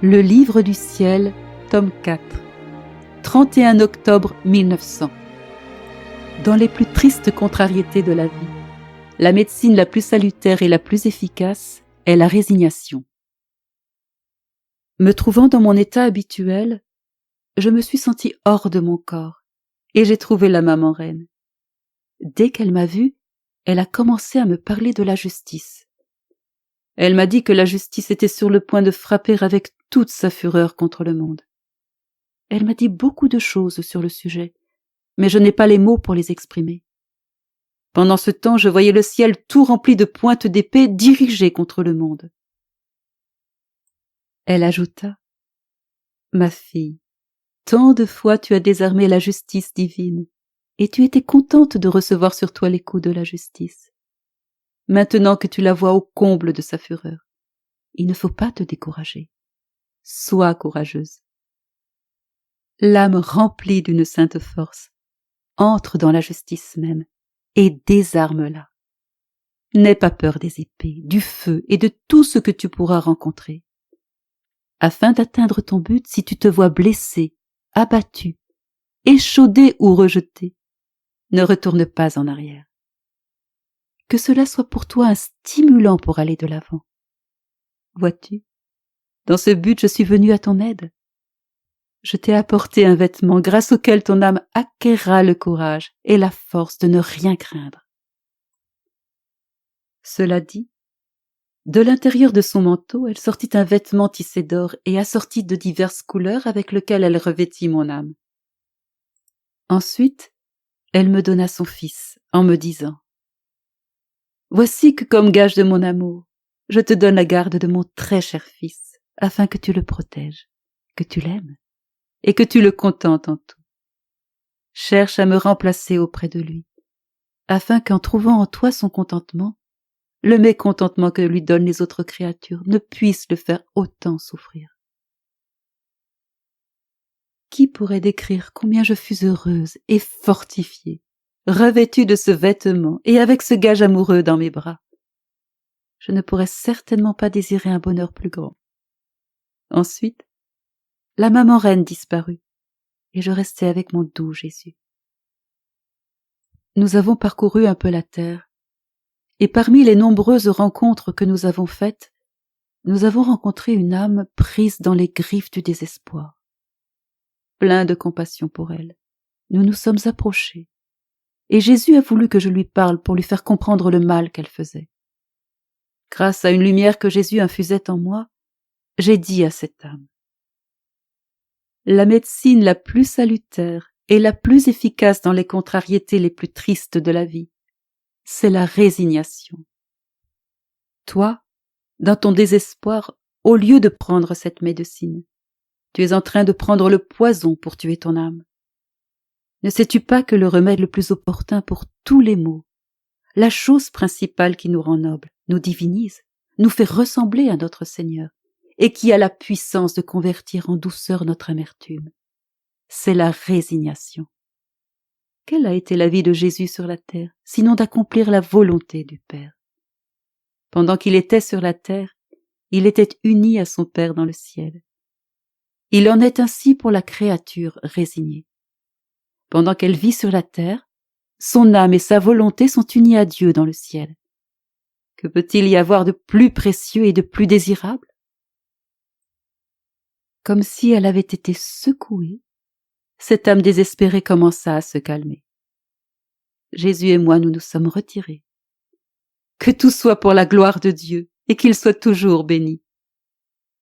Le livre du ciel, tome 4, 31 octobre 1900. Dans les plus tristes contrariétés de la vie, la médecine la plus salutaire et la plus efficace est la résignation. Me trouvant dans mon état habituel, je me suis sentie hors de mon corps et j'ai trouvé la maman reine. Dès qu'elle m'a vue, elle a commencé à me parler de la justice. Elle m'a dit que la justice était sur le point de frapper avec toute sa fureur contre le monde. Elle m'a dit beaucoup de choses sur le sujet, mais je n'ai pas les mots pour les exprimer. Pendant ce temps, je voyais le ciel tout rempli de pointes d'épée dirigées contre le monde. Elle ajouta : « Ma fille, tant de fois tu as désarmé la justice divine, et tu étais contente de recevoir sur toi les coups de la justice. Maintenant que tu la vois au comble de sa fureur, il ne faut pas te décourager. Sois courageuse. L'âme remplie d'une sainte force entre dans la justice même et désarme-la. N'aie pas peur des épées, du feu et de tout ce que tu pourras rencontrer. Afin d'atteindre ton but, si tu te vois blessé, abattu, échaudé ou rejeté, ne retourne pas en arrière. Que cela soit pour toi un stimulant pour aller de l'avant. Vois-tu, dans ce but je suis venu à ton aide. Je t'ai apporté un vêtement grâce auquel ton âme acquerra le courage et la force de ne rien craindre. » Cela dit, de l'intérieur de son manteau, elle sortit un vêtement tissé d'or et assorti de diverses couleurs avec lequel elle revêtit mon âme. Ensuite, elle me donna son fils en me disant : « Voici que comme gage de mon amour, je te donne la garde de mon très cher fils, afin que tu le protèges, que tu l'aimes et que tu le contentes en tout. Cherche à me remplacer auprès de lui, afin qu'en trouvant en toi son contentement, le mécontentement que lui donnent les autres créatures ne puisse le faire autant souffrir. » Qui pourrait décrire combien je fus heureuse et fortifiée, revêtue de ce vêtement et avec ce gage amoureux dans mes bras? Je ne pourrais certainement pas désirer un bonheur plus grand. Ensuite, la maman reine disparut et je restai avec mon doux Jésus. Nous avons parcouru un peu la terre et parmi les nombreuses rencontres que nous avons faites, nous avons rencontré une âme prise dans les griffes du désespoir. Plein de compassion pour elle, nous nous sommes approchés et Jésus a voulu que je lui parle pour lui faire comprendre le mal qu'elle faisait. Grâce à une lumière que Jésus infusait en moi, j'ai dit à cette âme : « La médecine la plus salutaire et la plus efficace dans les contrariétés les plus tristes de la vie, c'est la résignation. Toi, dans ton désespoir, au lieu de prendre cette médecine, tu es en train de prendre le poison pour tuer ton âme. Ne sais-tu pas que le remède le plus opportun pour tous les maux, la chose principale qui nous rend nobles, nous divinise, nous fait ressembler à notre Seigneur, et qui a la puissance de convertir en douceur notre amertume, c'est la résignation. Quelle a été la vie de Jésus sur la terre, sinon d'accomplir la volonté du Père? Pendant qu'il était sur la terre, il était uni à son Père dans le ciel. Il en est ainsi pour la créature résignée. Pendant qu'elle vit sur la terre, son âme et sa volonté sont unies à Dieu dans le ciel. Que peut-il y avoir de plus précieux et de plus désirable? Comme si elle avait été secouée, cette âme désespérée commença à se calmer. Jésus et moi, nous nous sommes retirés. Que tout soit pour la gloire de Dieu et qu'il soit toujours béni.